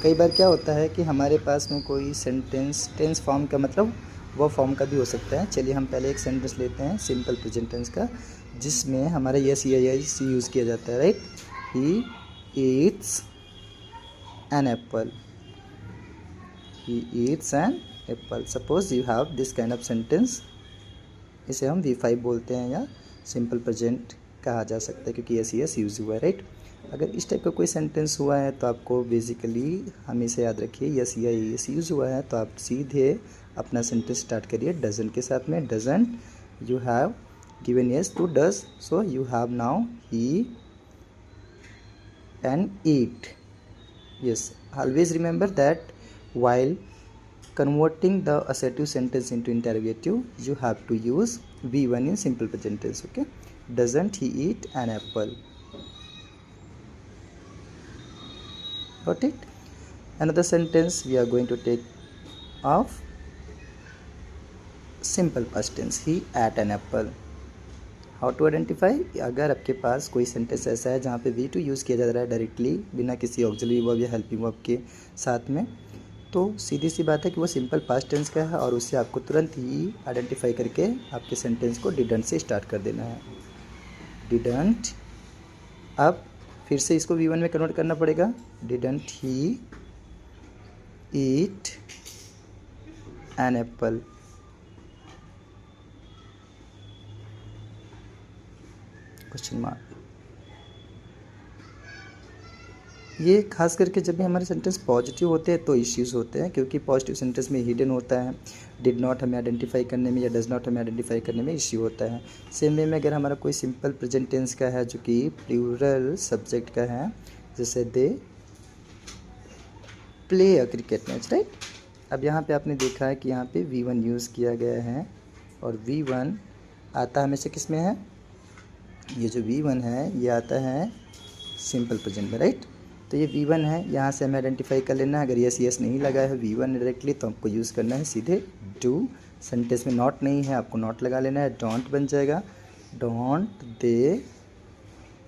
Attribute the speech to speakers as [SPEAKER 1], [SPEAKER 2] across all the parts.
[SPEAKER 1] कई बार क्या होता है कि हमारे पास में कोई सेंटेंस टेंस फॉर्म का मतलब वो फॉर्म का भी हो सकता है। चलिए हम पहले एक सेंटेंस लेते हैं सिंपल प्रेजेंट टेंस का, जिसमें हमारा यस या यस यूज़ किया जाता है, right. He eats an apple, he eats an apple. Suppose you have this kind of sentence, इसे हम V5 बोलते हैं या सिंपल प्रेजेंट कहा जा सकता है क्योंकि यस यस यूज़ हुआ है, राइट। अगर इस टाइप का कोई सेंटेंस हुआ है तो आपको बेसिकली हमेशा याद रखिए यस या यस यूज़ हुआ है तो आप सीधे अपना सेंटेंस स्टार्ट करिए डजंट के साथ में। Doesn't, you have given yes to does, so you have now he and eat. Yes, always remember that while converting the assertive sentence into interrogative, you have to use V1 in simple present tense. Okay, doesn't he eat an apple? Got it? Another sentence we are going to take of simple past tense, he ate an apple. How to identify? अगर आपके पास कोई sentence ऐसा है जहाँ पे V2 use किया जा रहा है डायरेक्टली बिना किसी ऑक्सिलरी वर्ब या हेल्पिंग वर्ब के साथ में, तो सीधी सी बात है कि वो सिंपल पास्ट टेंस का है और उससे आपको तुरंत ही आइडेंटिफाई करके आपके सेंटेंस को डिडंट से स्टार्ट कर देना है। डिडंट, अब फिर से इसको V1 में कन्वर्ट करना पड़ेगा। Didn't he eat an apple. Question mark. ये खास करके जब भी हमारे सेंटेंस पॉजिटिव होते हैं तो इश्यूज़ होते हैं, क्योंकि पॉजिटिव सेंटेंस में हिडन होता है, डिड नॉट हमें आइडेंटिफाई करने में या डज नॉट हमें आइडेंटिफाई करने में इश्यू होता है। सेम वे में अगर हमारा कोई सिंपल प्रेजेंट टेंस का है जो कि प्लूरल सब्जेक्ट का है, जैसे they play a cricket match, right. अब यहाँ पे आपने देखा है कि यहाँ पे V1 यूज़ किया गया है और V1 आता हमेशा किस में है? ये जो V1 है ये आता है सिंपल प्रेजेंट में, राइट। तो ये V1 है, यहाँ से हमें आइडेंटिफाई कर लेना है। अगर यस यस नहीं लगा है V1 डायरेक्टली तो आपको यूज़ करना है सीधे डू। सेंटेंस में नॉट नहीं है, आपको नॉट लगा लेना है, डोंट बन जाएगा। डोंट दे,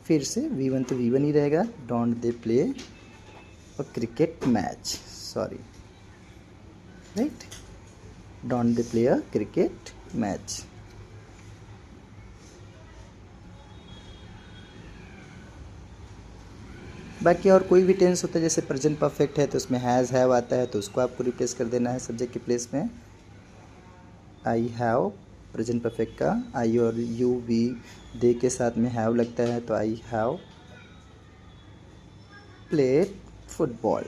[SPEAKER 1] फिर से V1 तो V1 ही रहेगा, don't they play a cricket match, sorry, right, don't they play a cricket match. बाकी और कोई भी टेंस होता है जैसे प्रेजेंट परफेक्ट है तो उसमें हैज़ हैव आता है तो उसको आपको रिप्लेस कर देना है सब्जेक्ट के प्लेस में। आई हैव प्रेजेंट परफेक्ट का आई और यू वी दे के साथ में हैव लगता है तो आई हैव प्लेड फुटबॉल।